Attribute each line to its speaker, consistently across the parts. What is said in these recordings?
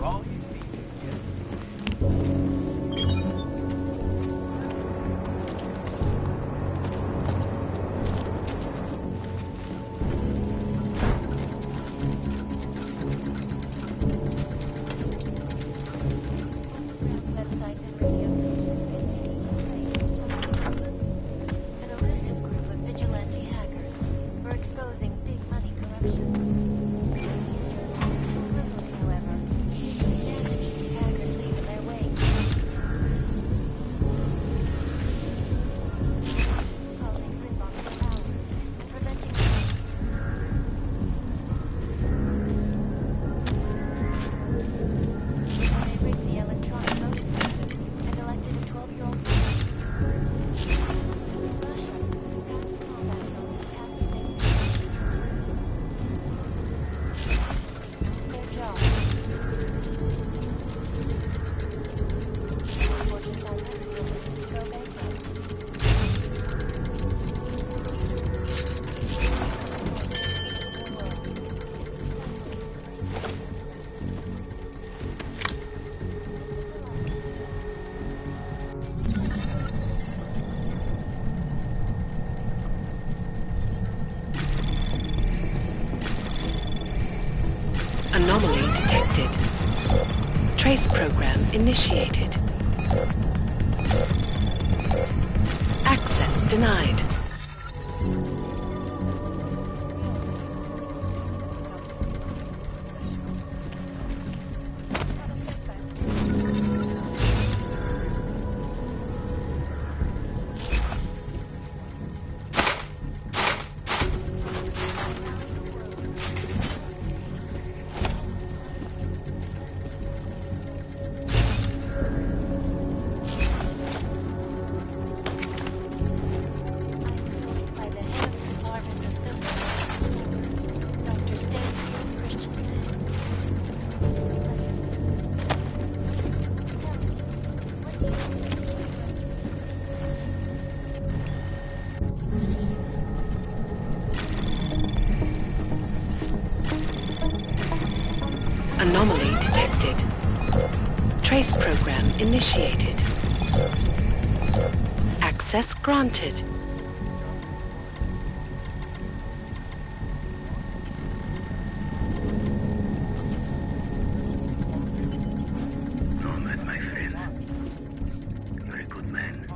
Speaker 1: all you need.
Speaker 2: Anomaly detected. Trace program initiated. Access denied. Anomaly detected. Trace program initiated. Access granted.
Speaker 3: Nomad, my friend. You're a good man.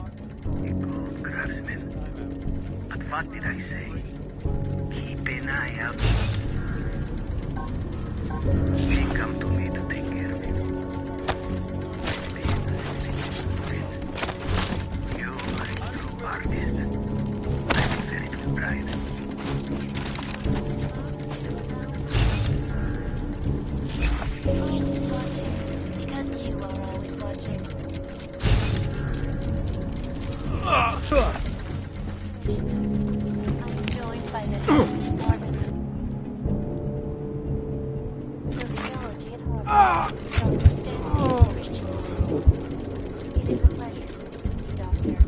Speaker 3: A good craftsman. But what did I say? Keep an eye out. They come to me to take care of you. You are a true artist. I'm very true pride.
Speaker 4: Always watching, because you are always watching. I'm joined by the department of sociology at Harvard. Dr. Stancy Christiansen. It is a pleasure to meet you, Doctor.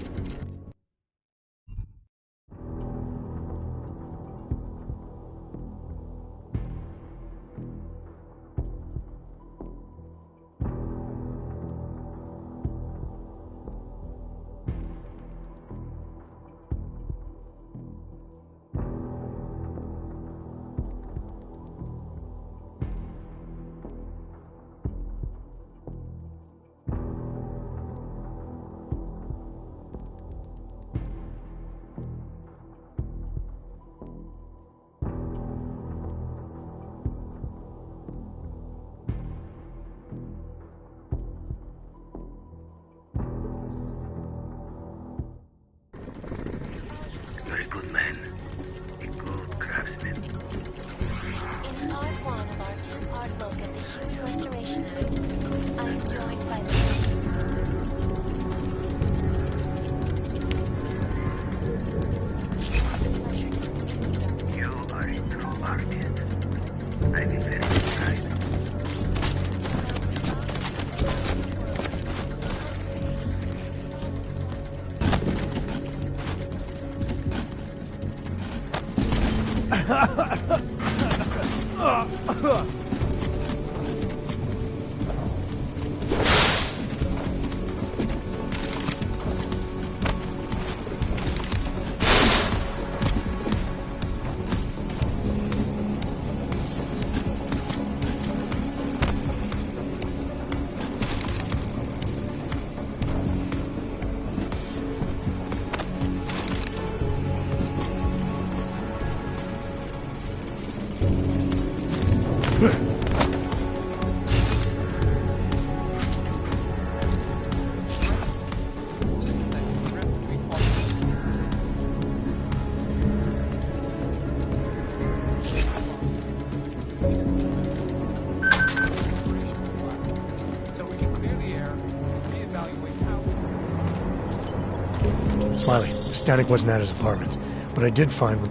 Speaker 1: Smiley, Static wasn't at his apartment, but I did find what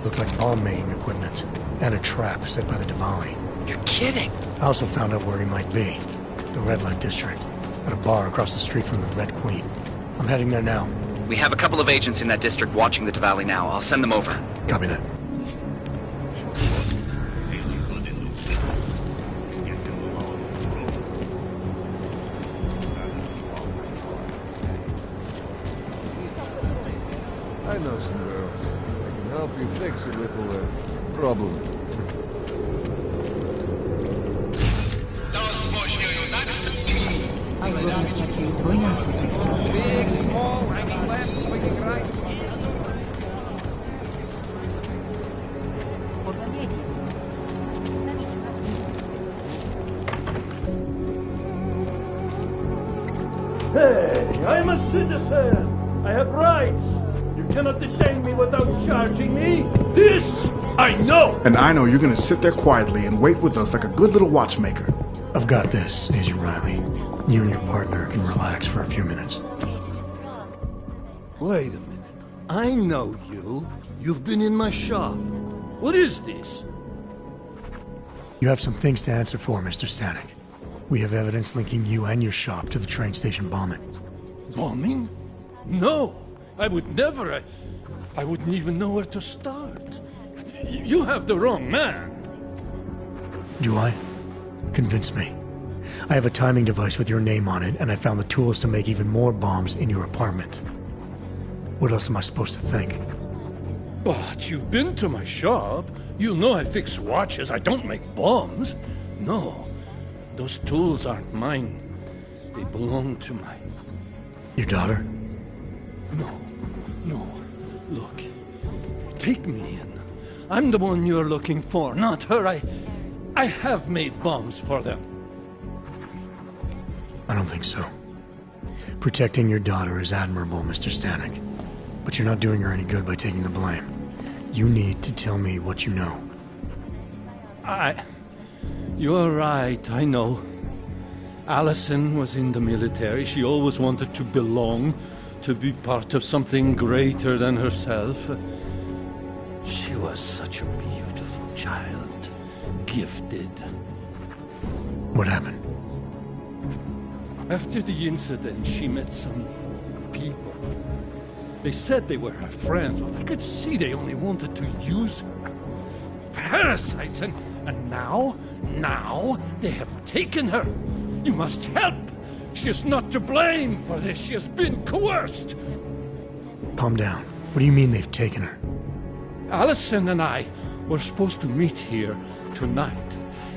Speaker 1: looked like bomb-making equipment and a trap set by the Diwali.
Speaker 5: You're kidding!
Speaker 1: I also found out where he might be. The Red Light District, at a bar across the street from the Red Queen. I'm heading there now.
Speaker 5: We have a couple of agents in that district watching the Diwali now. I'll send them over.
Speaker 1: Copy that.
Speaker 6: I know some girls. I can help you fix a little problem.
Speaker 7: Big, small, hanging left, pointing right.
Speaker 8: Hey, I'm a citizen. I have rights. You cannot detain me without charging me. This I know.
Speaker 9: And I know you're gonna sit there quietly and wait with us like a good little watchmaker.
Speaker 1: I've got this, Agent Riley. You and your partner can relax for a few minutes.
Speaker 8: Wait a minute. I know you. You've been in my shop. What is this?
Speaker 1: You have some things to answer for, Mr. Static. We have evidence linking you and your shop to the train station bombing.
Speaker 8: Bombing? No. I would never. I wouldn't even know where to start. You have the wrong man.
Speaker 1: Do I? Convince me. I have a timing device with your name on it, and I found the tools to make even more bombs in your apartment. What else am I supposed to think?
Speaker 8: But you've been to my shop. You know I fix watches. I don't make bombs. No. Those tools aren't mine. They belong to my...
Speaker 1: Your daughter?
Speaker 8: No. Look. Take me in. I'm the one you're looking for, not her. I have made bombs for them.
Speaker 1: I don't think so. Protecting your daughter is admirable, Mr. Stanek. But you're not doing her any good by taking the blame. You need to tell me what you know.
Speaker 8: You're right, I know. Allison was in the military. She always wanted to belong, to be part of something greater than herself. She was such a beautiful child. Gifted.
Speaker 1: What happened?
Speaker 8: After the incident, she met some people. They said they were her friends, but I could see they only wanted to use her. Parasites, and now they have taken her. You must help. She is not to blame for this. She has been coerced.
Speaker 1: Calm down. What do you mean they've taken her?
Speaker 8: Allison and I were supposed to meet here tonight.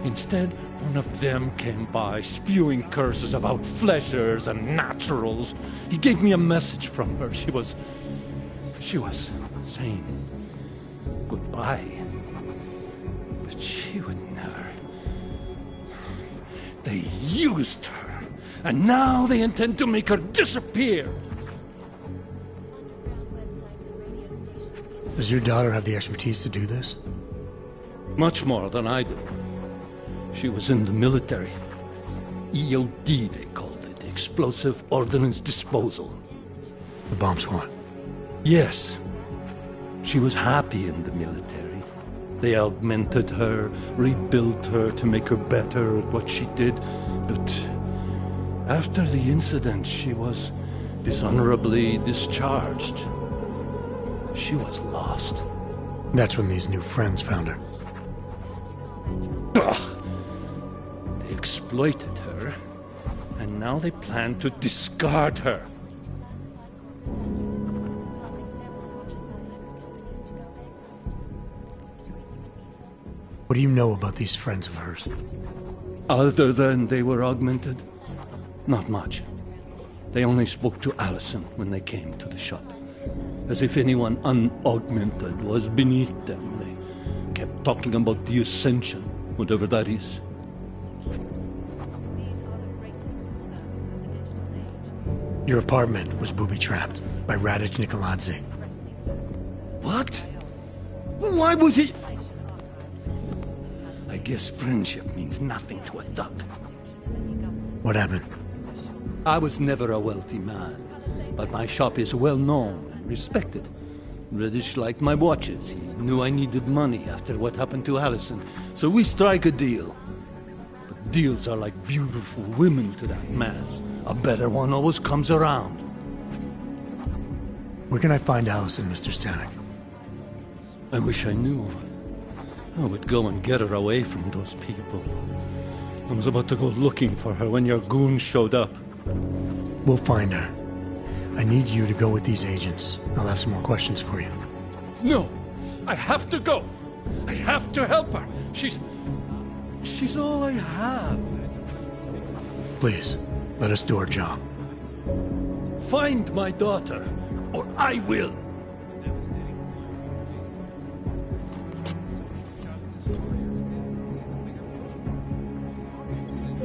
Speaker 8: Instead, one of them came by, spewing curses about fleshers and naturals. He gave me a message from her. She was saying goodbye. But she would never. They used her, and now they intend to make her disappear.
Speaker 1: Does your daughter have the expertise to do this?
Speaker 8: Much more than I do. She was in the military. EOD, they called it. Explosive Ordnance Disposal.
Speaker 1: The bomb squad?
Speaker 8: Yes. She was happy in the military. They augmented her, rebuilt her to make her better at what she did. But after the incident, she was dishonorably discharged. She was lost.
Speaker 1: That's when these new friends found her.
Speaker 8: Ugh. They exploited her, and now they plan to discard her.
Speaker 1: What do you know about these friends of hers?
Speaker 8: Other than they were augmented? Not much. They only spoke to Allison when they came to the shop. As if anyone unaugmented was beneath them. They kept talking about the Ascension, whatever that is.
Speaker 1: Your apartment was booby-trapped by Radic Nikoladze.
Speaker 8: What? Why would he... I guess friendship means nothing to a thug.
Speaker 1: What happened?
Speaker 8: I was never a wealthy man, but my shop is well known and respected. Reddish liked my watches. He knew I needed money after what happened to Allison, so we strike a deal. But deals are like beautiful women to that man. A better one always comes around.
Speaker 1: Where can I find Allison, Mr. Stanek?
Speaker 8: I wish I knew. I would go and get her away from those people. I was about to go looking for her when your goons showed up.
Speaker 1: We'll find her. I need you to go with these agents. I'll have some more questions for you.
Speaker 8: No! I have to go! I have to help her! She's all I have.
Speaker 1: Please, let us do our job.
Speaker 8: Find my daughter, or I will!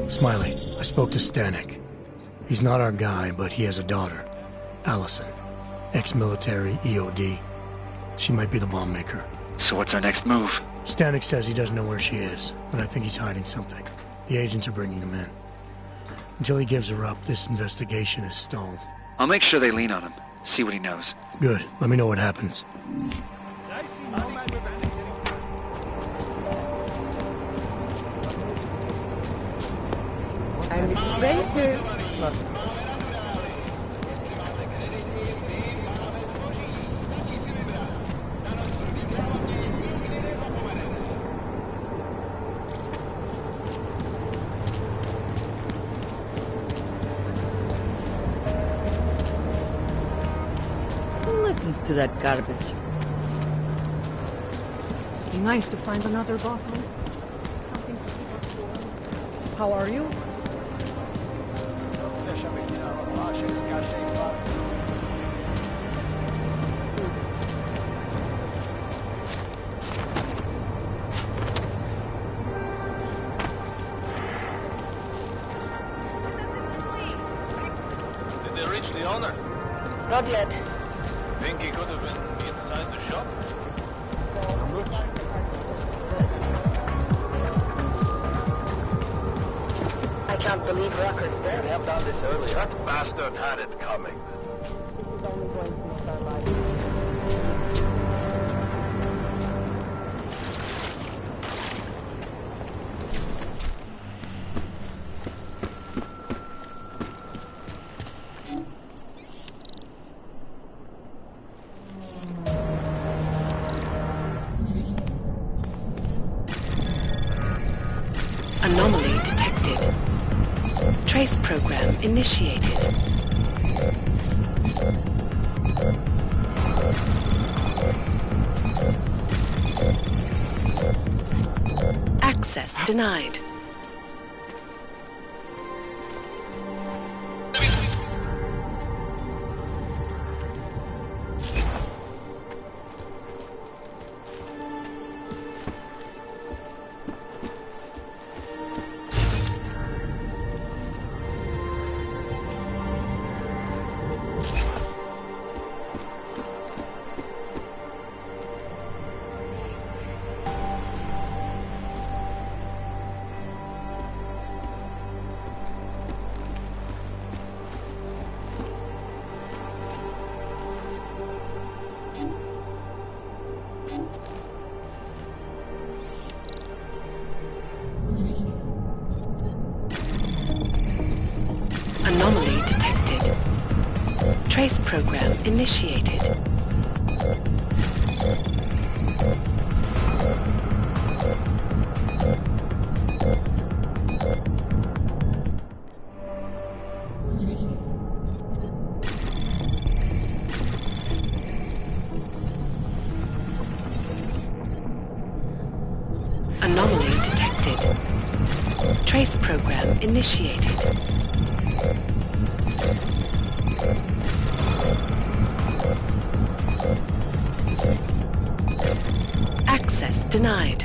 Speaker 1: Smiley, I spoke to Stanek. He's not our guy, but he has a daughter, Allison. Ex-military, EOD. She might be the bomb maker.
Speaker 5: So what's our next move?
Speaker 1: Stanek says he doesn't know where she is, but I think he's hiding something. The agents are bringing him in. Until he gives her up, this investigation is stalled.
Speaker 5: I'll make sure they lean on him. See what he knows.
Speaker 1: Good. Let me know what happens.
Speaker 10: I'm expensive.
Speaker 11: Who listens to that garbage?
Speaker 12: Be nice to find another bottle. Something to keep us warm. How are you?
Speaker 13: Did they reach the owner?
Speaker 10: Not yet.
Speaker 13: Think he could have been inside the shop?
Speaker 10: I can't believe records there.
Speaker 13: We have done this earlier. That bastard had it coming.
Speaker 10: This is only going to make our lives.
Speaker 2: Anomaly detected. Trace program initiated. Access denied. Anomaly detected. Trace program initiated. Anomaly detected. Trace program initiated. Access denied.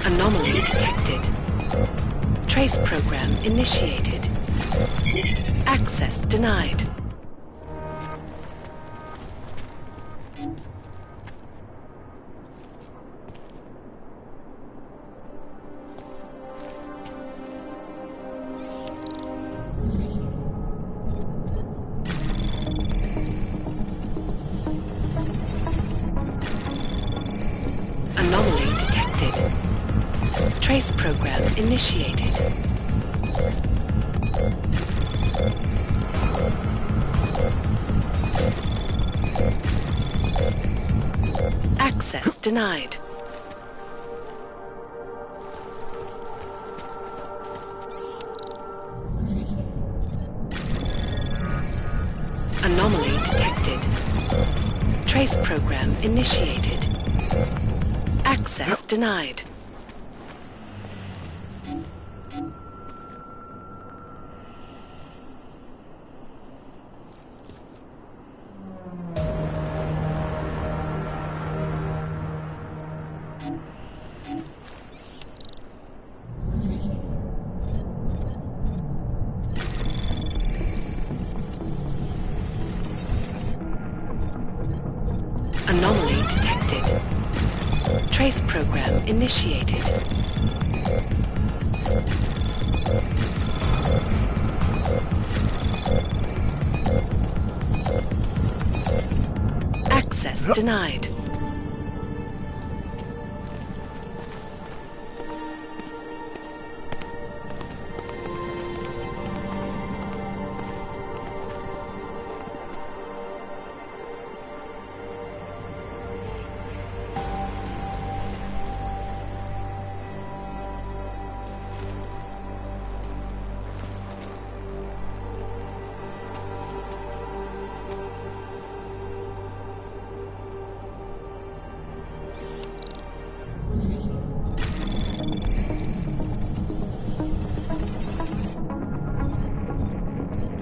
Speaker 2: Anomaly detected. Trace program initiated. Access denied. Anomaly detected. Trace program initiated. Access denied. Anomaly detected. Trace program initiated. Access denied. Anomaly detected. Trace program initiated. Access denied.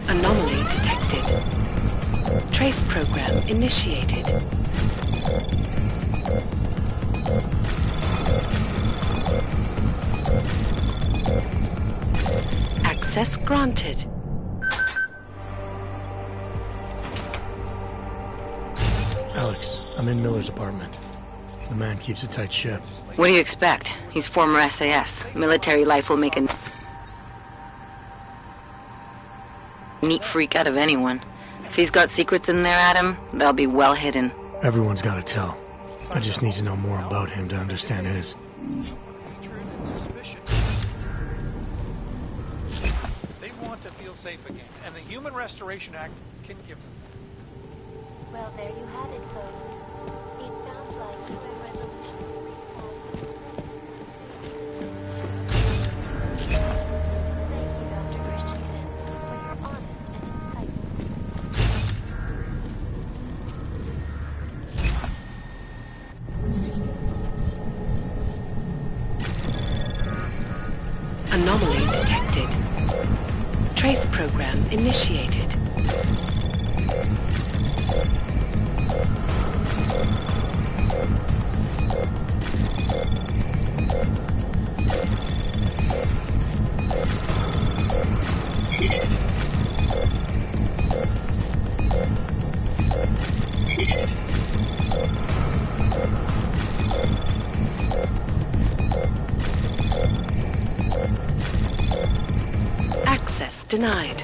Speaker 2: Anomaly detected. Trace program initiated. Access granted.
Speaker 1: Alex, I'm in Miller's apartment. The man keeps a tight ship.
Speaker 14: What do you expect? He's former SAS. Military life will make a neat freak out of anyone. If he's got secrets in there, Adam, they'll be well hidden.
Speaker 1: Everyone's got to tell. I just need to know more about him to understand his.
Speaker 7: They want to feel safe again, and the Human Restoration Act can give them.
Speaker 4: Well, there you have it, folks. It sounds like UN resolution 3.5. Thank you, Dr. Christensen, for your honest and insightful.
Speaker 2: Anomaly detected. Trace program initiated. Access denied.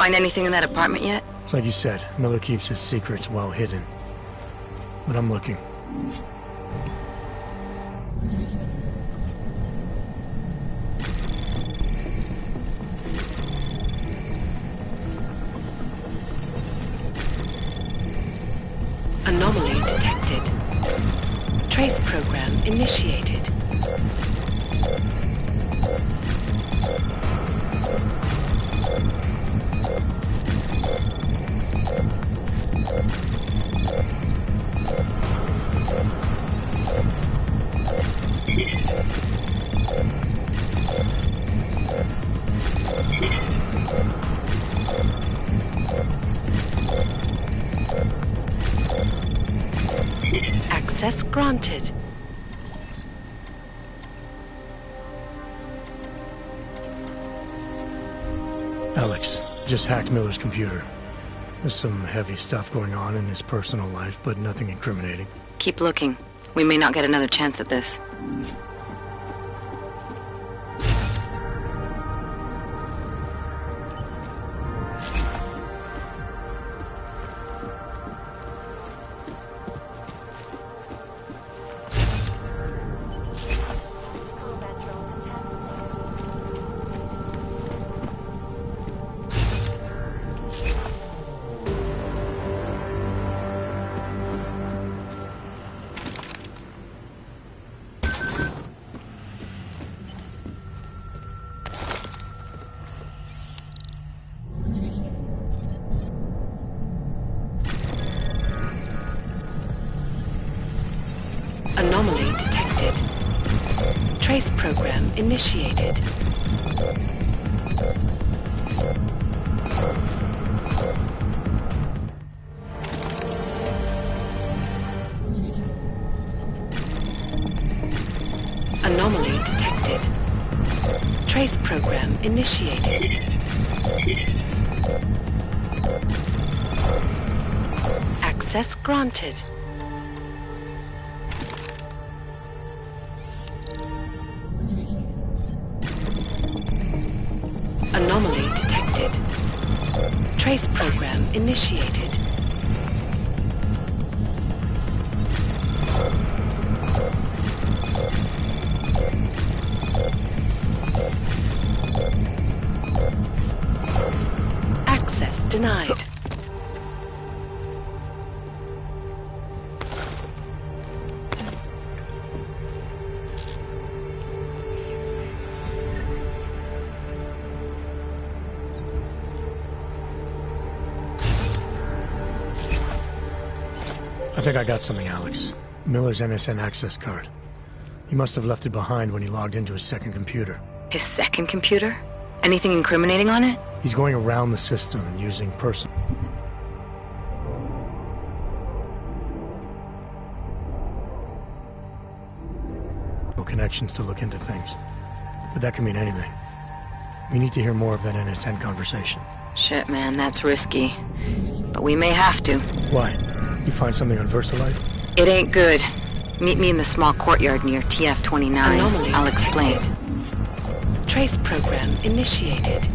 Speaker 14: Find anything in that apartment yet?
Speaker 1: It's like you said, Miller keeps his secrets well hidden. But I'm looking.
Speaker 2: Anomaly detected. Trace program initiated. Access granted.
Speaker 1: Alex, just hacked Miller's computer. There's some heavy stuff going on in his personal life, but nothing incriminating.
Speaker 14: Keep looking. We may not get another chance at this.
Speaker 2: Anomaly detected. Trace program initiated. Anomaly detected. Trace program initiated. Access granted. Anomaly detected. Trace program initiated. Access denied.
Speaker 1: I think I got something, Alex. Miller's NSN access card. He must have left it behind when he logged into his second computer.
Speaker 14: His second computer? Anything incriminating on it?
Speaker 1: He's going around the system using personal connections to look into things. But that can mean anything. We need to hear more of that NSN conversation.
Speaker 14: Shit, man, that's risky. But we may have to.
Speaker 1: Why? You find something on VersaLife?
Speaker 14: It ain't good. Meet me in the small courtyard near TF-29.
Speaker 2: Anomaly
Speaker 14: I'll explain.
Speaker 2: detected. Trace program initiated.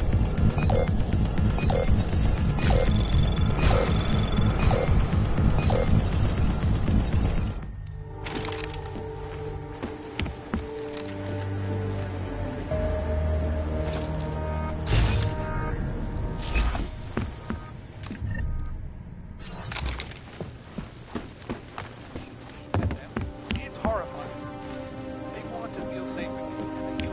Speaker 7: It's horrifying. They want to feel safe again.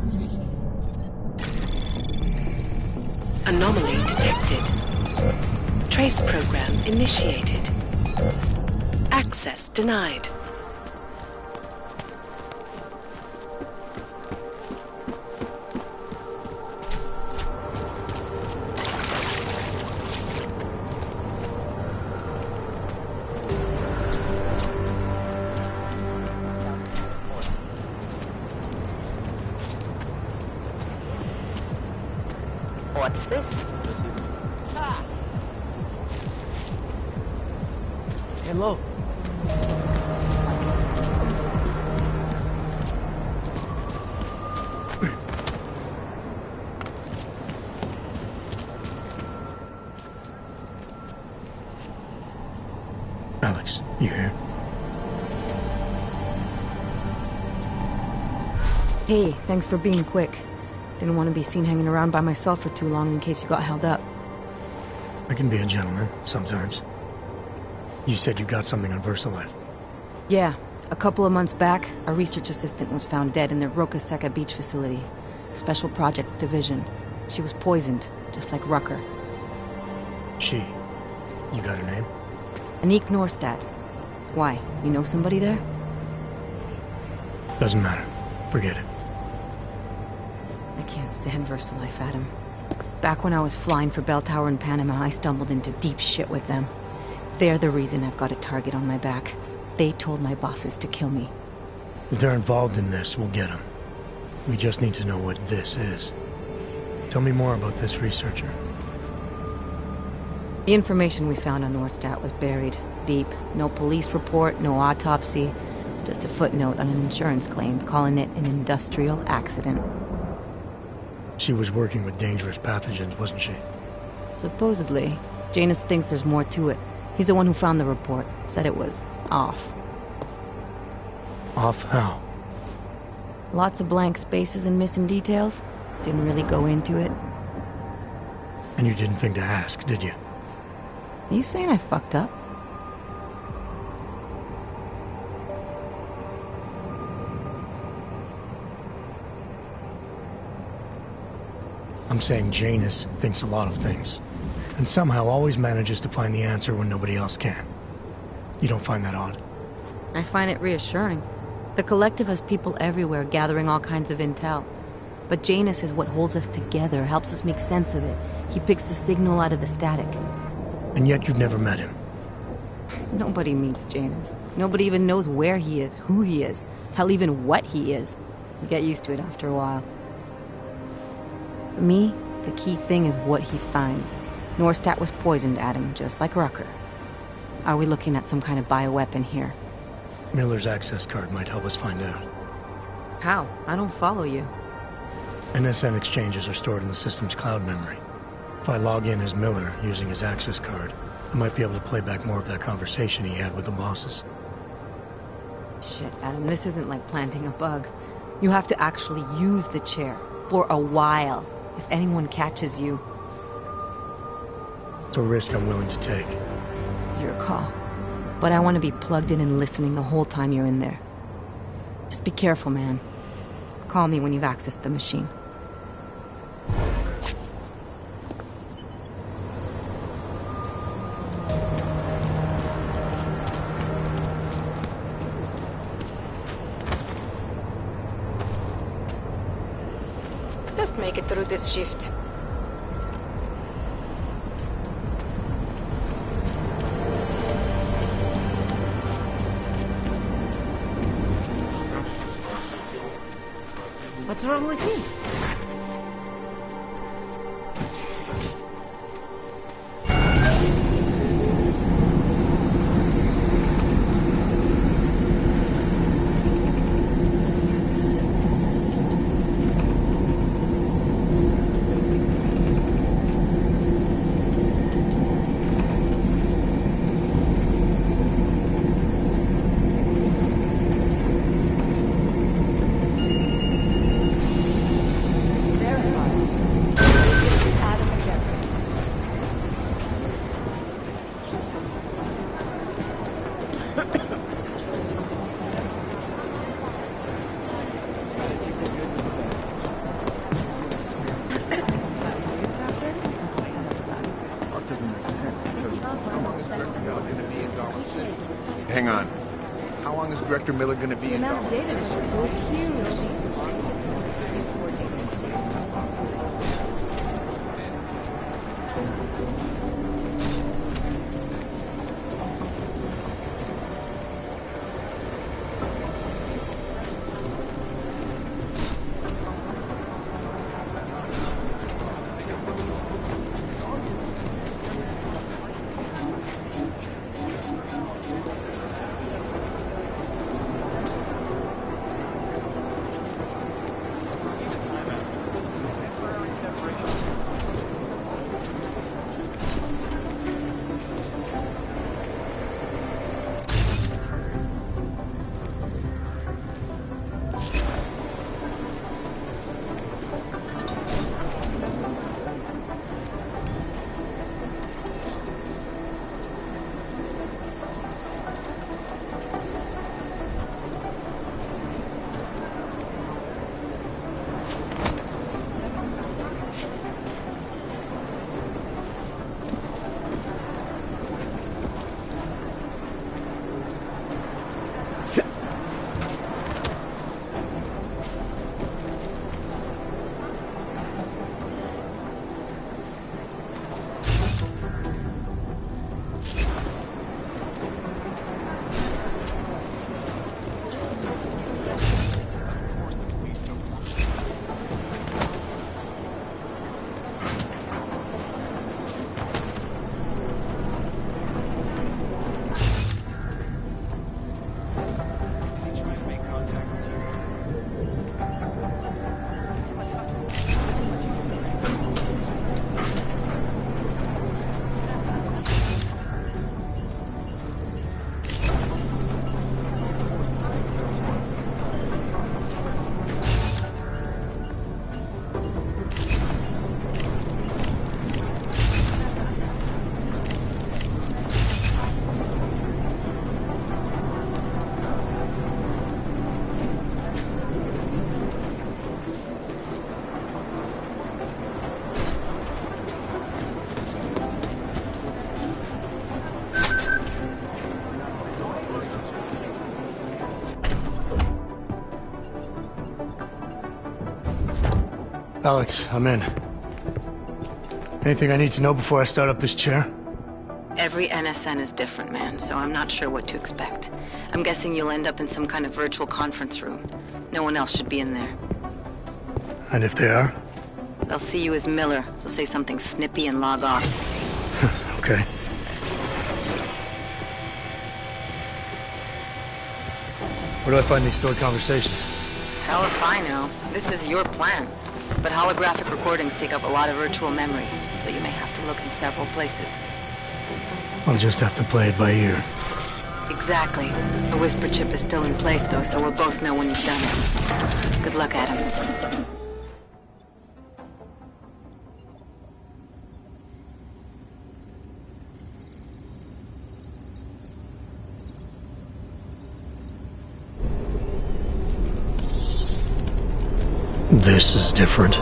Speaker 7: And the human
Speaker 2: Anomaly detected. Trace program initiated. Access denied.
Speaker 11: What's this?
Speaker 10: Hello.
Speaker 1: You here?
Speaker 12: Hey, thanks for being quick. Didn't want to be seen hanging around by myself for too long in case you got held up.
Speaker 1: I can be a gentleman, sometimes. You said you got something on VersaLife.
Speaker 12: Yeah, a couple of months back, a research assistant was found dead in the Rokaseca Beach facility. Special Projects Division. She was poisoned, just like Rucker.
Speaker 1: She. You got her name?
Speaker 12: Anik Norstad. Why, you know somebody there?
Speaker 1: Doesn't matter. Forget it.
Speaker 12: I can't stand VersaLife, Adam. Back when I was flying for Bell Tower in Panama, I stumbled into deep shit with them. They're the reason I've got a target on my back. They told my bosses to kill me.
Speaker 1: If they're involved in this, we'll get them. We just need to know what this is. Tell me more about this researcher.
Speaker 12: The information we found on Norstad was buried deep. No police report, no autopsy. Just a footnote on an insurance claim, calling it an industrial accident.
Speaker 1: She was working with dangerous pathogens, wasn't she?
Speaker 12: Supposedly. Janus thinks there's more to it. He's the one who found the report. Said it was off.
Speaker 1: Off how?
Speaker 12: Lots of blank spaces and missing details. Didn't really go into it.
Speaker 1: And you didn't think to ask, did you?
Speaker 12: Are you saying I fucked up?
Speaker 1: I'm saying Janus thinks a lot of things. And somehow always manages to find the answer when nobody else can. You don't find that odd?
Speaker 12: I find it reassuring. The Collective has people everywhere gathering all kinds of intel. But Janus is what holds us together, helps us make sense of it. He picks the signal out of the static.
Speaker 1: And yet you've never met him.
Speaker 12: Nobody meets Janus. Nobody even knows where he is, who he is, hell, even what he is. You get used to it after a while. For me, the key thing is what he finds. Norstad was poisoned, Adam, just like Rucker. Are we looking at some kind of bioweapon here?
Speaker 1: Miller's access card might help us find out.
Speaker 12: How? I don't follow you.
Speaker 1: NSN exchanges are stored in the system's cloud memory. If I log in as Miller using his access card, I might be able to play back more of that conversation he had with the bosses.
Speaker 12: Shit, Adam, this isn't like planting a bug. You have to actually use the chair. For a while. If anyone catches you.
Speaker 1: It's a risk I'm willing to take.
Speaker 12: Your call. But I want to be plugged in and listening the whole time you're in there. Just be careful, man. Call me when you've accessed the machine.
Speaker 15: Just make it through this shift.
Speaker 11: What's wrong with him?
Speaker 16: Hang on. How long is Director Miller going to be in Dallas?
Speaker 1: Alex, I'm in. Anything I need to know before I start up this chair?
Speaker 14: Every NSN is different, man, so I'm not sure what to expect. I'm guessing you'll end up in some kind of virtual conference room. No one else should be in there.
Speaker 1: And if they are?
Speaker 14: They'll see you as Miller, so say something snippy and log off.
Speaker 1: Okay. Where do I find these stored conversations?
Speaker 14: Hell if I know. This is your plan. But holographic recordings take up a lot of virtual memory, so you may have to look in several places.
Speaker 1: I'll just have to play it by ear.
Speaker 14: Exactly. The whisper chip is still in place, though, so we'll both know when you've done it. Good luck, Adam.
Speaker 1: This is different.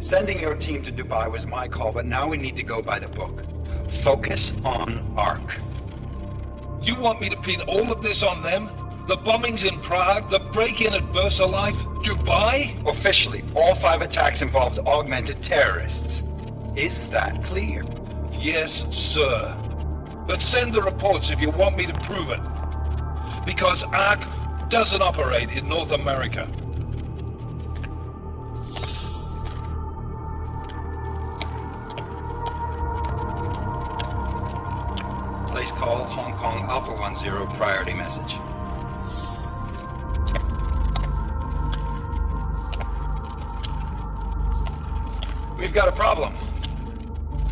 Speaker 17: Sending your team to Dubai was my call, but now we need to go by the book. Focus on ARC.
Speaker 18: You want me to pin all of this on them? The bombings in Prague, the break-in at VersaLife, Dubai?
Speaker 17: Officially, all 5 attacks involved augmented terrorists. Is that clear?
Speaker 18: Yes, sir. But send the reports if you want me to prove it. Because ARC doesn't operate in North America.
Speaker 17: Place call Hong Kong Alpha 10 priority message. We've got a problem.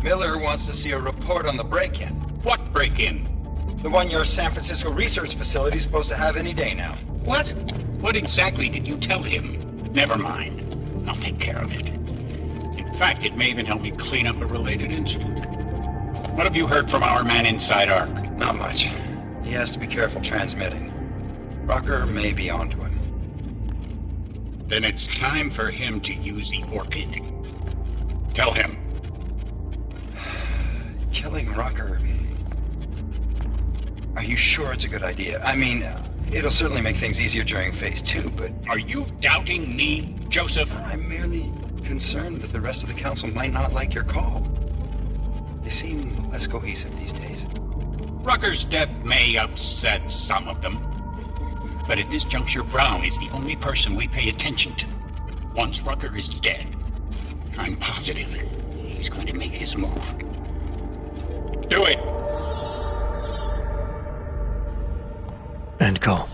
Speaker 17: Miller wants to see a report on the break-in.
Speaker 19: What break-in?
Speaker 17: The one your San Francisco research facility is supposed to have any day now.
Speaker 19: What? What exactly did you tell him? Never mind. I'll take care of it. In fact, it may even help me clean up a related incident. What have you heard from our man inside ARC?
Speaker 17: Not much. He has to be careful transmitting. Rucker may be onto him.
Speaker 19: Then it's time for him to use the Orchid. Tell him.
Speaker 17: Killing Rucker... Are you sure it's a good idea? I mean, it'll certainly make things easier during Phase 2, but...
Speaker 19: Are you doubting me, Joseph?
Speaker 17: I'm merely concerned that the rest of the Council might not like your call. They seem less cohesive these days.
Speaker 19: Rucker's death may upset some of them. But at this juncture, Brown is the only person we pay attention to. Once Rucker is dead, I'm positive he's going to make his move. Do it!
Speaker 1: End call.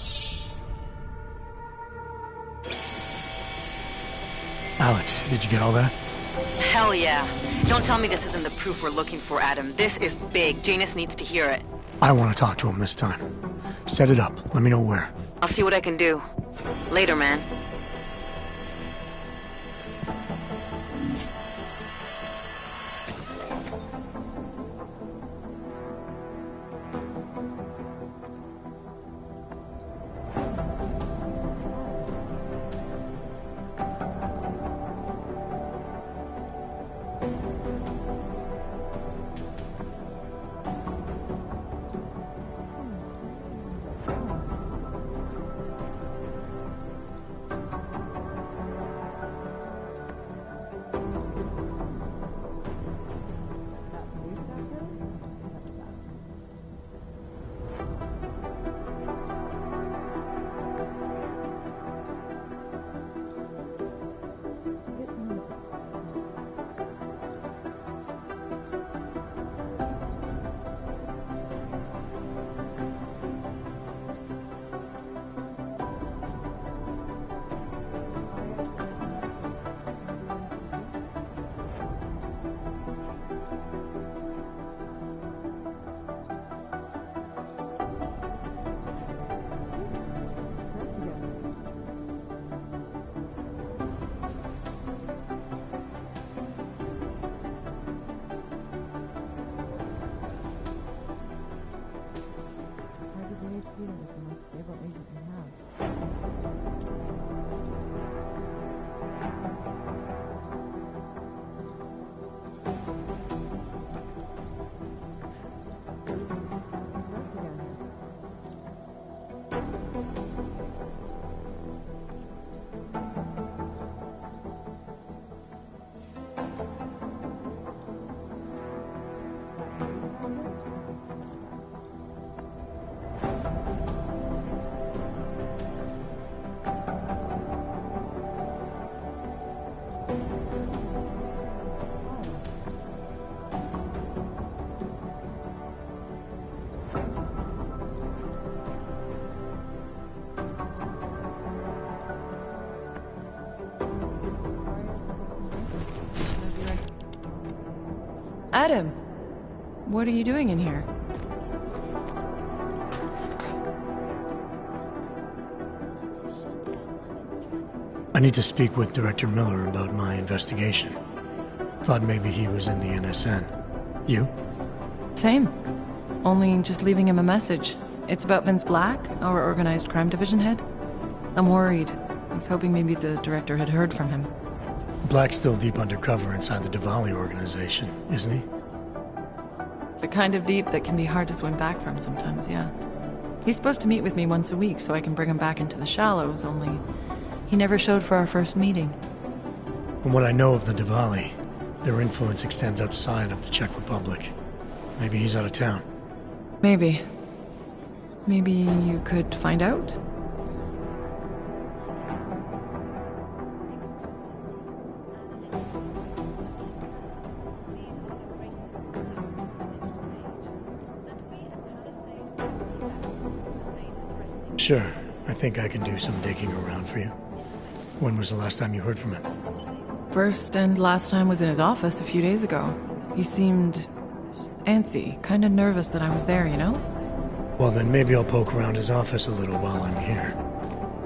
Speaker 1: Alex, did you get all that?
Speaker 14: Hell yeah. Don't tell me this isn't the proof we're looking for, Adam. This is big. Janus needs to hear it.
Speaker 1: I want to talk to him this time. Set it up. Let me know where.
Speaker 14: I'll see what I can do. Later, man.
Speaker 20: Adam, what are you doing in here?
Speaker 1: I need to speak with Director Miller about my investigation. Thought maybe he was in the NSN. You?
Speaker 20: Same. Only just leaving him a message. It's about Vince Black, our organized crime division head. I'm worried. I was hoping maybe the director had heard from him.
Speaker 1: Black's still deep undercover inside the Diwali organization, isn't he?
Speaker 20: The kind of deep that can be hard to swim back from sometimes, yeah. He's supposed to meet with me once a week so I can bring him back into the shallows, only he never showed for our first meeting.
Speaker 1: From what I know of the Diwali, their influence extends outside of the Czech Republic. Maybe he's out of town.
Speaker 20: Maybe. Maybe you could find out?
Speaker 1: Sure. I think I can do some digging around for you. When was the last time you heard from him?
Speaker 20: First and last time was in his office a few days ago. He seemed antsy, kind of nervous that I was there, you know?
Speaker 1: Well, then maybe I'll poke around his office a little while I'm here.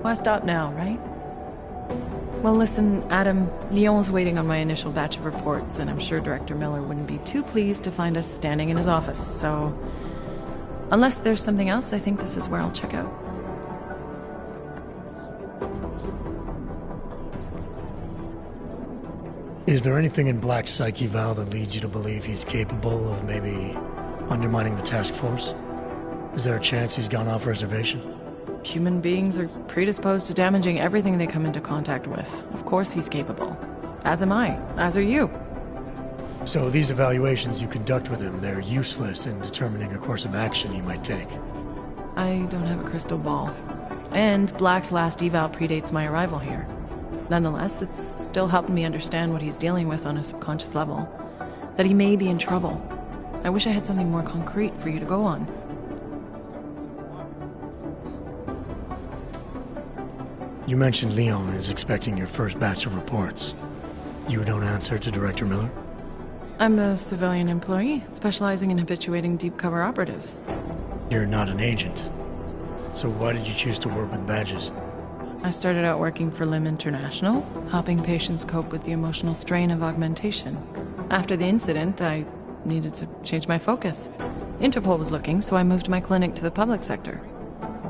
Speaker 20: Why stop now, right? Well, listen, Adam, Lyon's waiting on my initial batch of reports, and I'm sure Director Miller wouldn't be too pleased to find us standing in his office, so... Unless there's something else, I think this is where I'll check out.
Speaker 1: Is there anything in Black's psyche, Val, that leads you to believe he's capable of maybe undermining the task force? Is there a chance he's gone off reservation?
Speaker 20: Human beings are predisposed to damaging everything they come into contact with. Of course he's capable. As am I. As are you.
Speaker 1: So these evaluations you conduct with him, they're useless in determining a course of action he might take?
Speaker 20: I don't have a crystal ball. And Black's last eval predates my arrival here. Nonetheless, it's still helping me understand what he's dealing with on a subconscious level. That he may be in trouble. I wish I had something more concrete for you to go on.
Speaker 1: You mentioned Leon is expecting your first batch of reports. You don't answer to Director Miller?
Speaker 20: I'm a civilian employee, specializing in habituating deep cover operatives.
Speaker 1: You're not an agent. So why did you choose to work with badges?
Speaker 20: I started out working for LIM International, helping patients cope with the emotional strain of augmentation. After the incident, I needed to change my focus. Interpol was looking, so I moved my clinic to the public sector.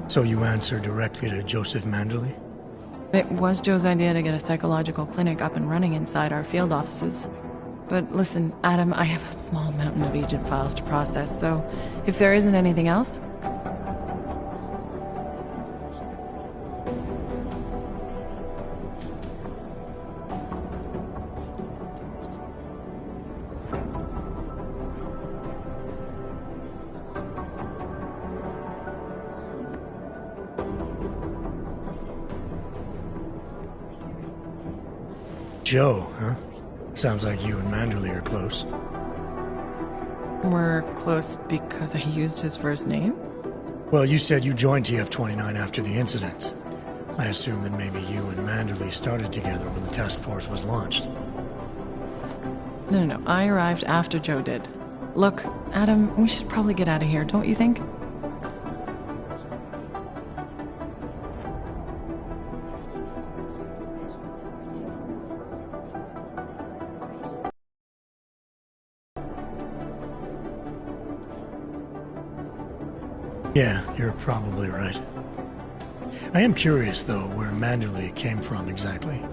Speaker 1: So you answer directly to Joseph Manderley?
Speaker 20: It was Joe's idea to get a psychological clinic up and running inside our field offices. But listen, Adam, I have a small mountain of agent files to process, so if there isn't anything else...
Speaker 1: Joe, huh? Sounds like you and Manderley are close.
Speaker 20: We're close because I used his first name?
Speaker 1: Well, you said you joined TF-29 after the incident. I assume that maybe you and Manderley started together when the task force was launched.
Speaker 20: No. I arrived after Joe did. Look, Adam, we should probably get out of here, don't you think?
Speaker 1: Yeah, you're probably right. I am curious, though, where Manderley came from exactly.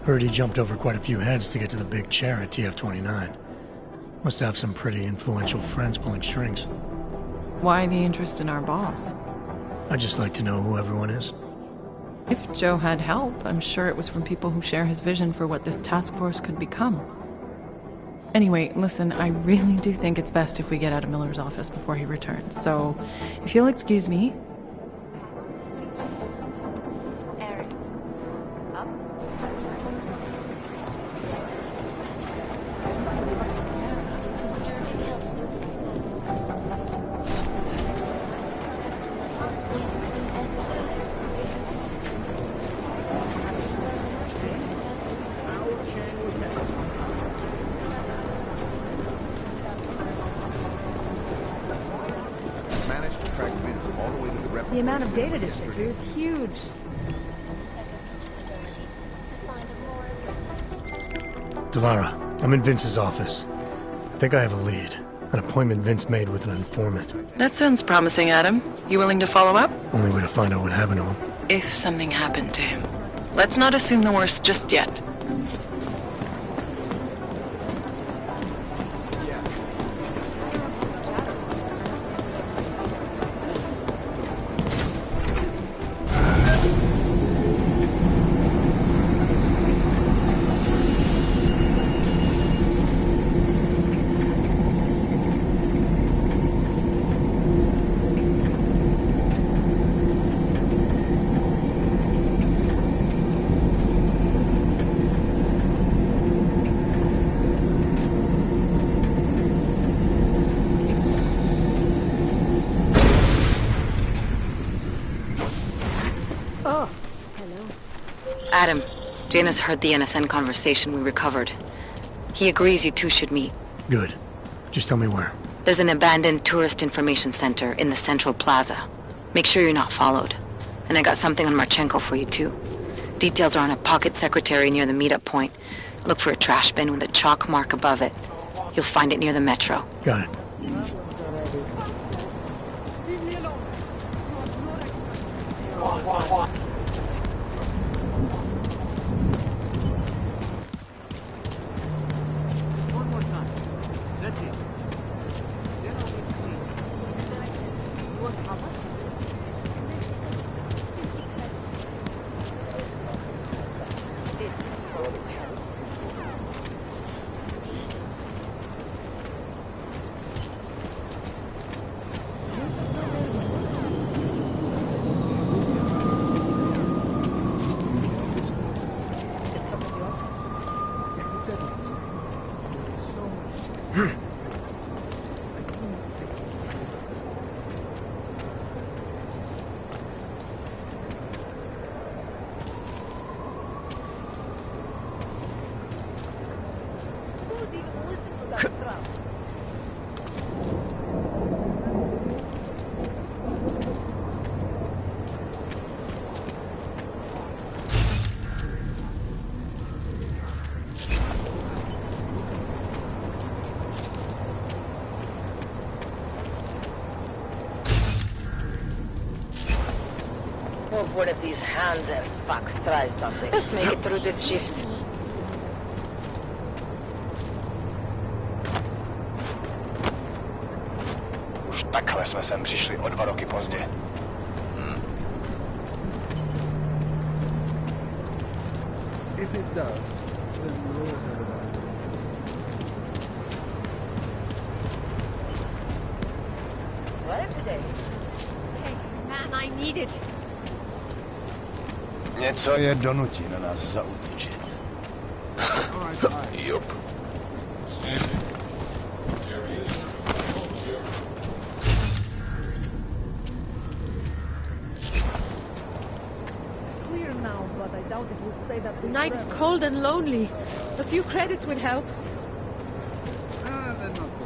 Speaker 1: Heard he jumped over quite a few heads to get to the big chair at TF-29. Must have some pretty influential friends pulling strings.
Speaker 20: Why the interest in our boss?
Speaker 1: I'd just like to know who everyone is.
Speaker 20: If Joe had help, I'm sure it was from people who share his vision for what this task force could become. Anyway, listen, I really do think it's best if we get out of Miller's office before he returns, so if you'll excuse me...
Speaker 10: The amount of data to check through is huge.
Speaker 1: Delara, I'm in Vince's office. I think I have a lead. An appointment Vince made with an informant.
Speaker 20: That sounds promising, Adam. You willing to follow up?
Speaker 1: Only way to find out what happened to him.
Speaker 20: If something happened to him. Let's not assume the worst just yet.
Speaker 14: Adam, Janus heard the NSN conversation we recovered. He agrees you two should meet.
Speaker 1: Good. Just tell me where.
Speaker 14: There's an abandoned tourist information center in the central plaza. Make sure you're not followed. And I got something on Marchenko for you too. Details are on a pocket secretary near the meetup point. Look for a trash bin with a chalk mark above it. You'll find it near the metro.
Speaker 1: Got it.
Speaker 21: One more time. That's it.
Speaker 11: Hope one of these Hansen fucks tries something.
Speaker 15: Just make it through this shift.
Speaker 22: Už takhle jsme sem přišli o 2 roky pozdě.
Speaker 6: If it does, then we'll always have a bad
Speaker 11: What today?
Speaker 4: Hey, man, I need it.
Speaker 22: Něco je donutí na nás zaútočit.
Speaker 18: Yup.
Speaker 10: Clear now, but I doubt it will stay that
Speaker 15: The
Speaker 10: way
Speaker 15: night is
Speaker 10: forever.
Speaker 15: cold and lonely. A few credits would help.
Speaker 6: they're not good.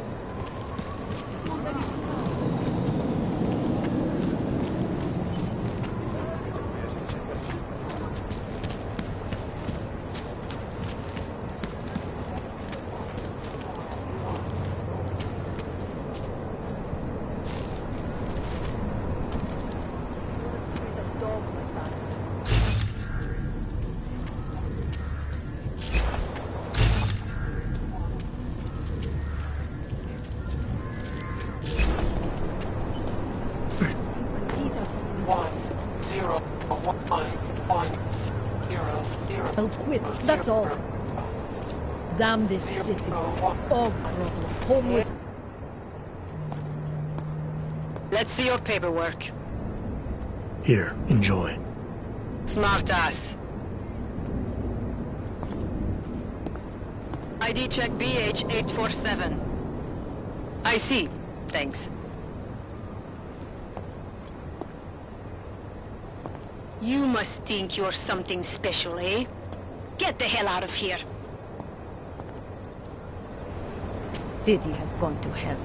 Speaker 10: I'll quit, that's all. Damn this city. Oh, problem. Homeless.
Speaker 14: Let's see your paperwork.
Speaker 1: Here, enjoy.
Speaker 14: Smart ass. ID check BH847. I see. Thanks. You must think you're something special, eh? Get the hell out of here.
Speaker 10: City has gone to hell.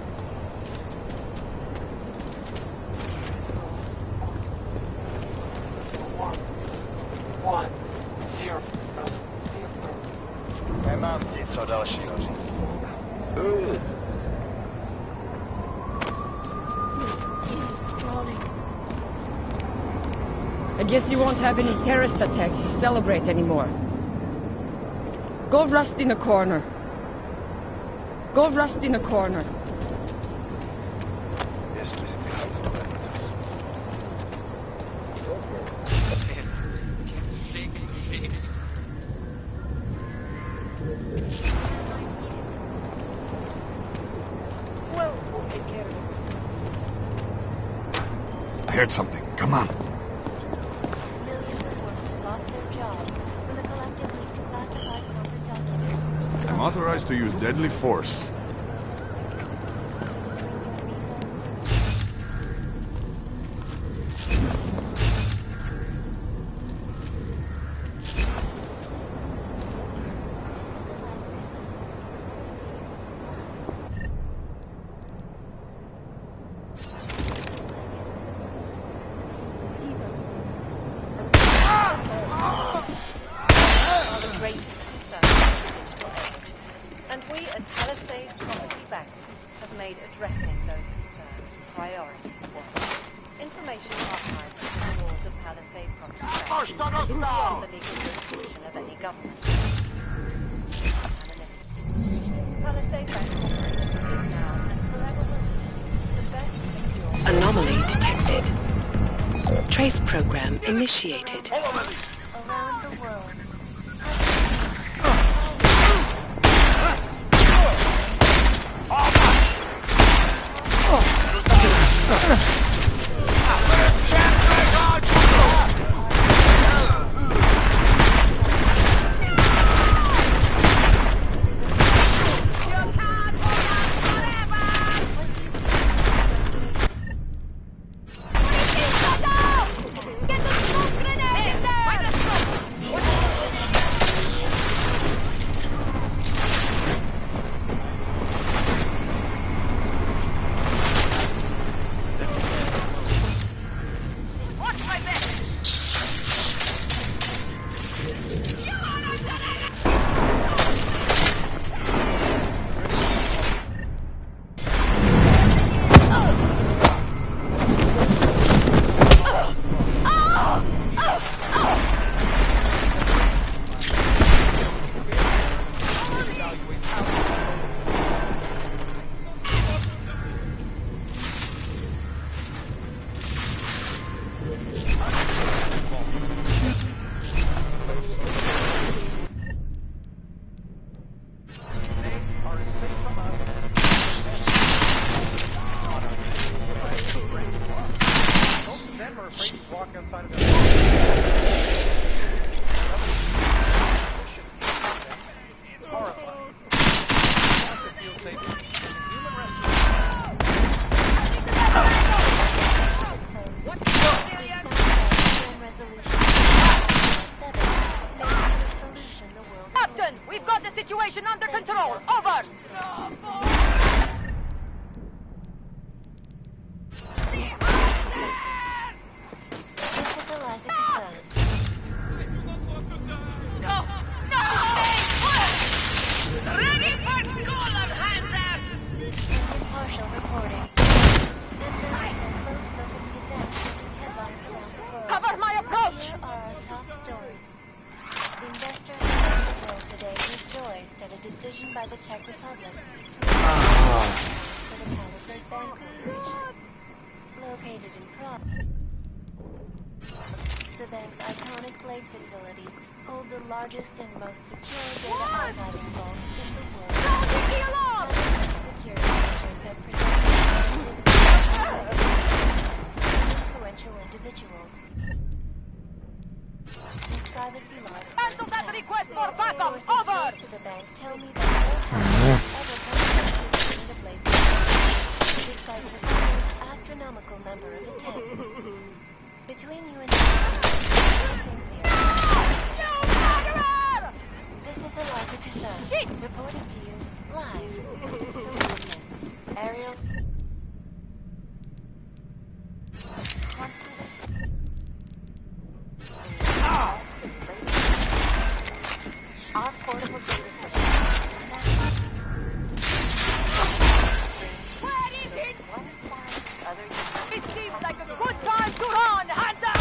Speaker 22: Nemám ti co dalšího říct.
Speaker 10: I guess you won't have any terrorist attacks to celebrate anymore. Go rust in a corner. Go rust in a corner.
Speaker 22: Jestli si ty hajzlo
Speaker 10: Who else will take care of it?
Speaker 22: I heard something. Come on.
Speaker 4: Millions of workers lost their jobs when the collective leaked classified corporate documents.
Speaker 16: I'm authorized to use deadly force.
Speaker 2: Trace program initiated.
Speaker 4: Around the world.
Speaker 11: Captain, we've got the situation under control. Over!
Speaker 4: Partial reporting.
Speaker 11: Cover my approach!
Speaker 4: Here are our top stories. Investors around the world today rejoiced at a decision by the Czech Republic for the Palisade Bank Corporation. Located in Prague, the bank's iconic blade facilities hold the largest and most secure data archiving vaults in the world. Security measures have protected influential individuals. These privacy laws
Speaker 11: Cancel that request for backup! Over!
Speaker 4: to the bank tell me that no harm ever comes to the blade facility, despite the company's astronomical number of attempts. Between you and me, this is Eliza Cassan, reporting to you live. The witness, Ariel. Our portable data
Speaker 11: Where is it? It seems like a good time to run! Hands up!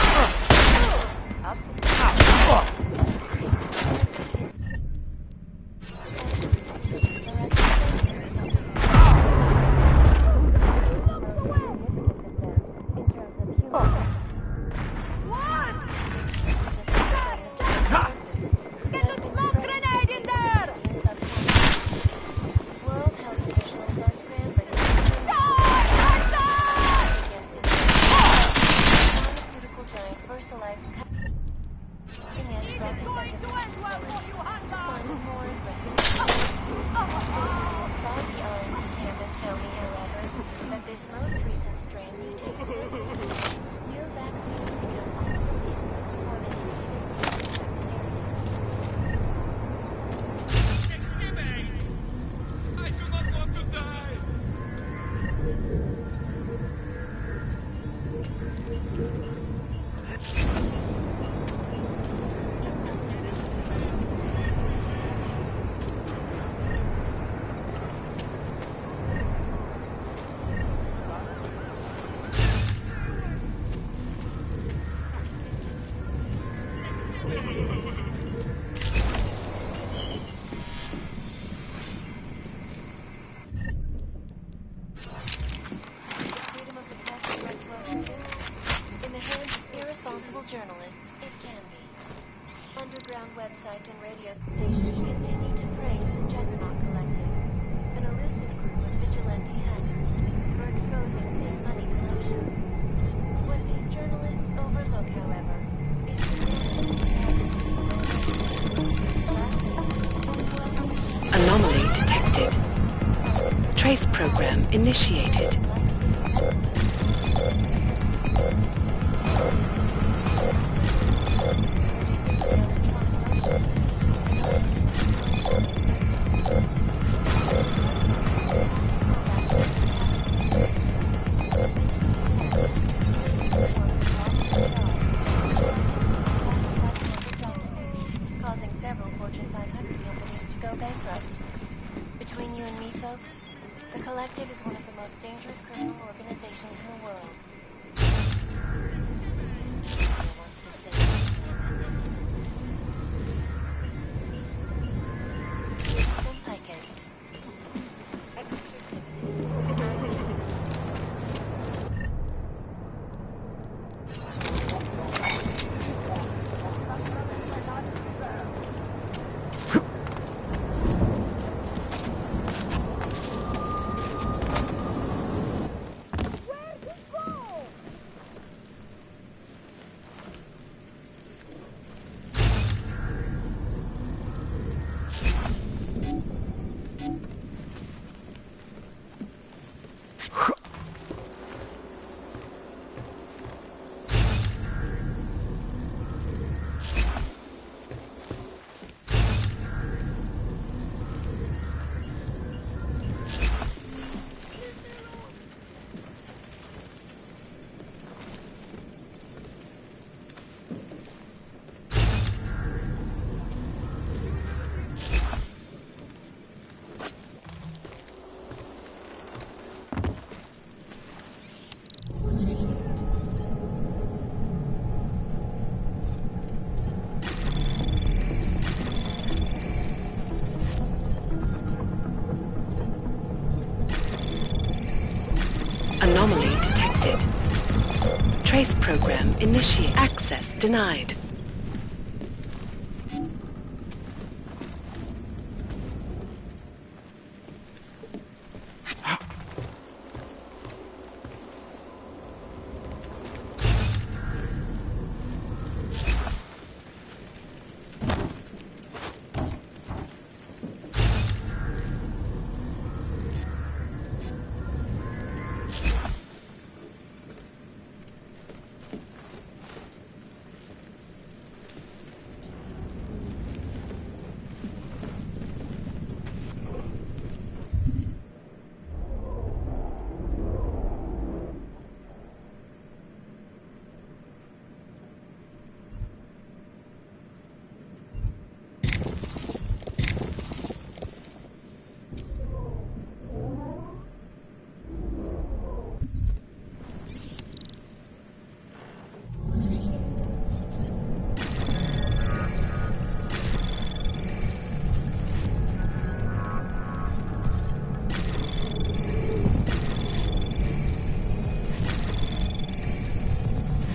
Speaker 2: Trace program initiated.
Speaker 4: Causing several Fortune 500 companies to go bankrupt. Between you and me, folks, the Collective is one of the most dangerous criminal organizations in the world. Who wants to say DMindkind.
Speaker 2: Anomaly detected. Trace program initiate. Access denied.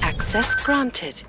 Speaker 2: Access granted.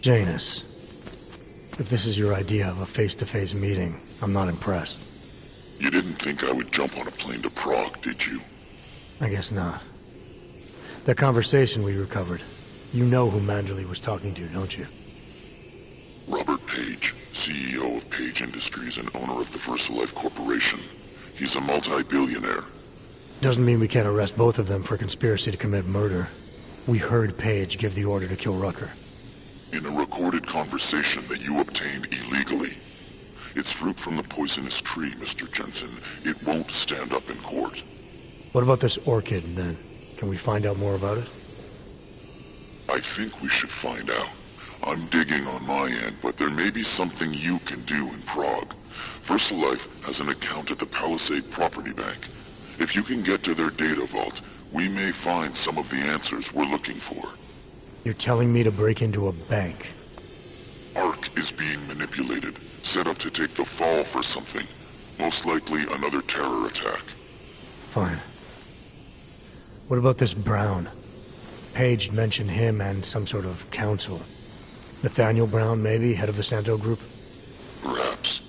Speaker 1: Janus, if this is your idea of a face-to-face meeting, I'm not impressed.
Speaker 3: You didn't think I would jump on a plane to Prague, did you?
Speaker 1: I guess not. That conversation we recovered, you know who Manderley was talking to, don't you?
Speaker 3: Robert Page, CEO of Page Industries and owner of the VersaLife Corporation. He's a multi-billionaire.
Speaker 1: Doesn't mean we can't arrest both of them for conspiracy to commit murder. We heard Page give the order to kill Rucker.
Speaker 3: In a recorded conversation that you obtained illegally. It's fruit from the poisonous tree, Mr. Jensen. It won't stand up in court.
Speaker 1: What about this orchid, then? Can we find out more about it?
Speaker 3: I think we should find out. I'm digging on my end, but there may be something you can do in Prague. VersaLife has an account at the Palisade Property Bank. If you can get to their data vault, we may find some of the answers we're looking for.
Speaker 1: You're telling me to break into a bank?
Speaker 3: Ark is being manipulated, set up to take the fall for something. Most likely another terror attack.
Speaker 1: Fine. What about this Brown? Page mentioned him and some sort of council. Nathaniel Brown, maybe, head of the Santo Group?
Speaker 3: Perhaps.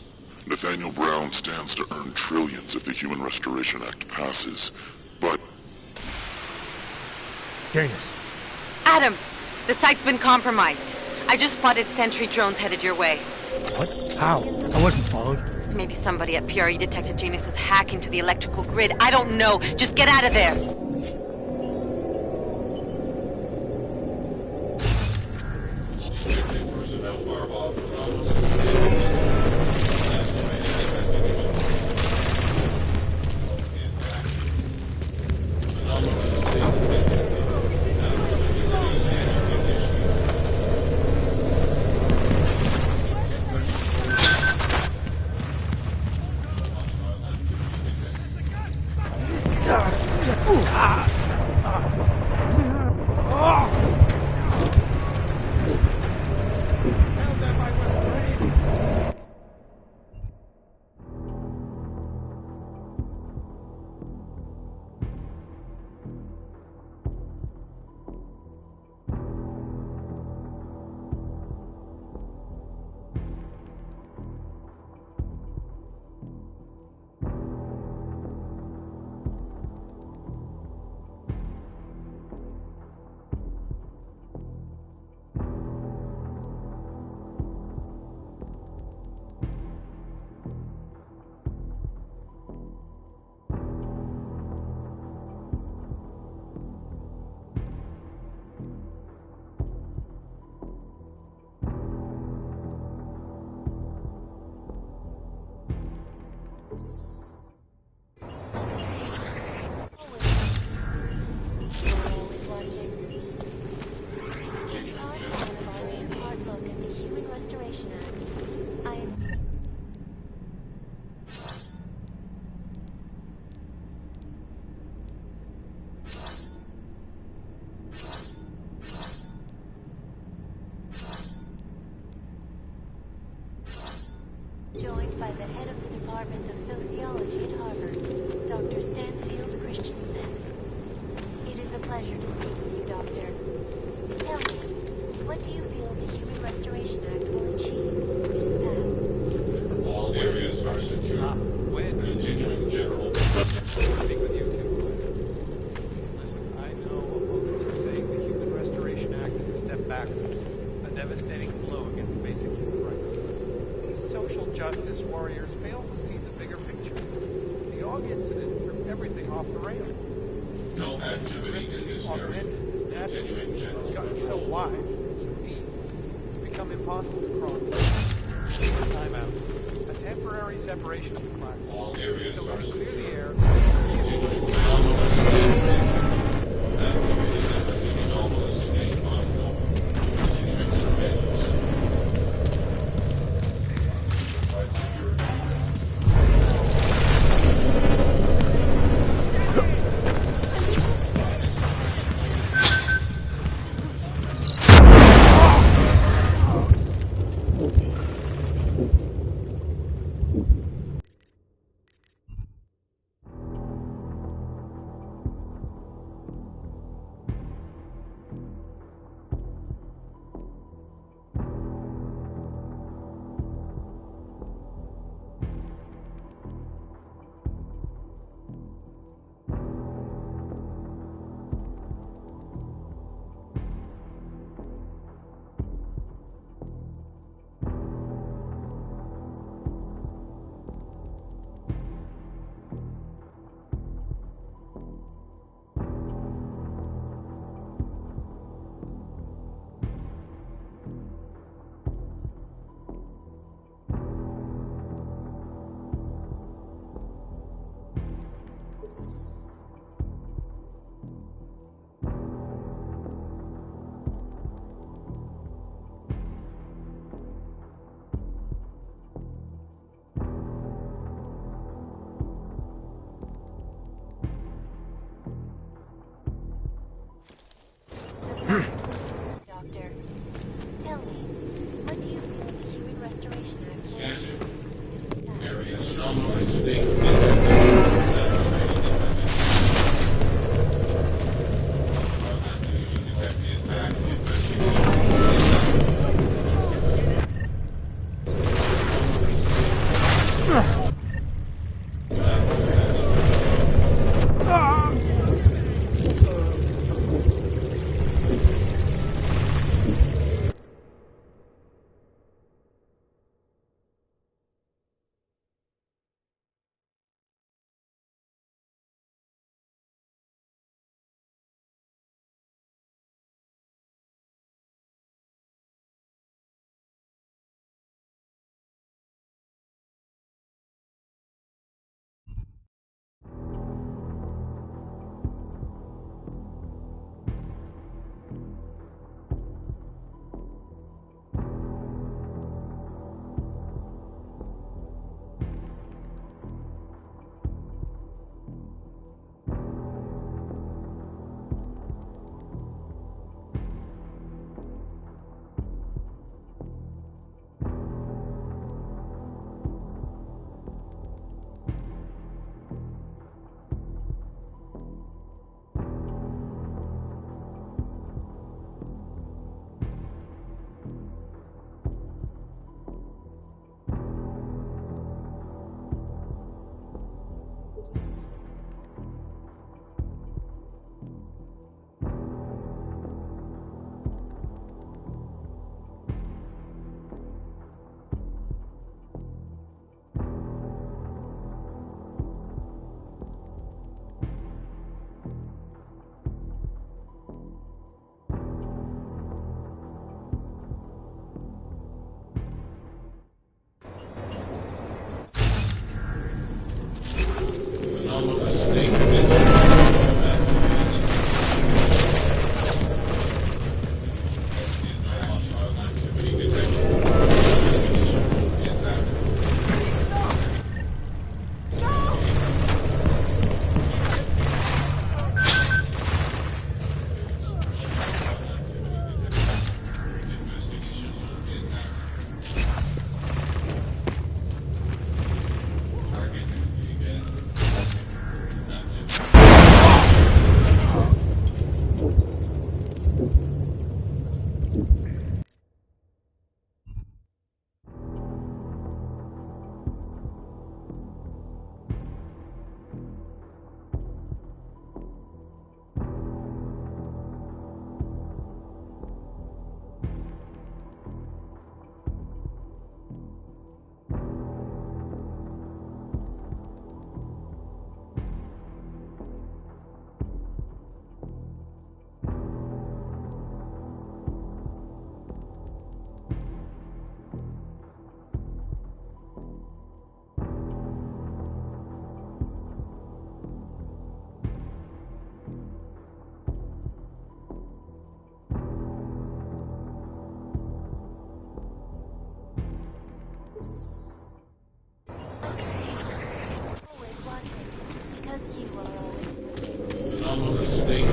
Speaker 3: Nathaniel Brown stands to earn trillions if the Human Restoration Act passes, but...
Speaker 1: Janus.
Speaker 14: Adam! The site's been compromised. I just spotted sentry drones headed your way.
Speaker 1: What? How? I wasn't followed.
Speaker 14: Maybe somebody at PRE detected Janus's hack into the electrical grid. I don't know. Just get out of there.
Speaker 4: Joined by the head of the Department of Sociology at Harvard, Dr. Stansfield Christensen. It is a pleasure to speak with you, Doctor. Tell me, what do you feel the Human Restoration Act will achieve if it is passed?
Speaker 13: All areas are secure. Continuing general...
Speaker 7: Speak with you too. Listen, I know opponents are saying the Human Restoration Act is a step backwards, a devastating blow against basic human rights. These social justice warriors fail to see the bigger picture. The Og incident threw everything off the rails.
Speaker 13: No activity in this area. Continuing general...
Speaker 7: It's gotten so wide, so deep, it's become impossible to cross. Time out. A temporary separation of the classes.
Speaker 13: All areas
Speaker 7: so
Speaker 13: are
Speaker 7: we clear the air.
Speaker 13: Continuing anomalous activity is within anomalous and unknown. Continuing surveillance. Provide security. Anomalous state.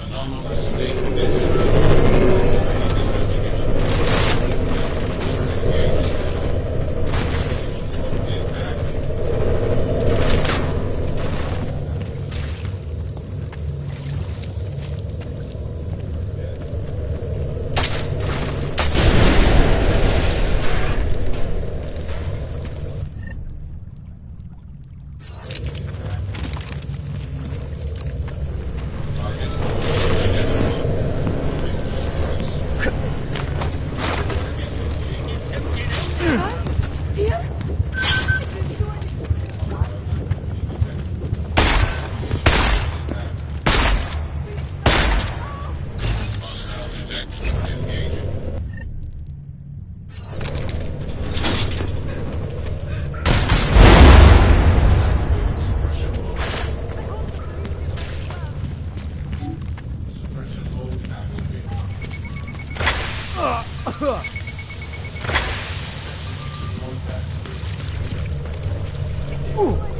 Speaker 13: Anomalous state.
Speaker 1: Ooh.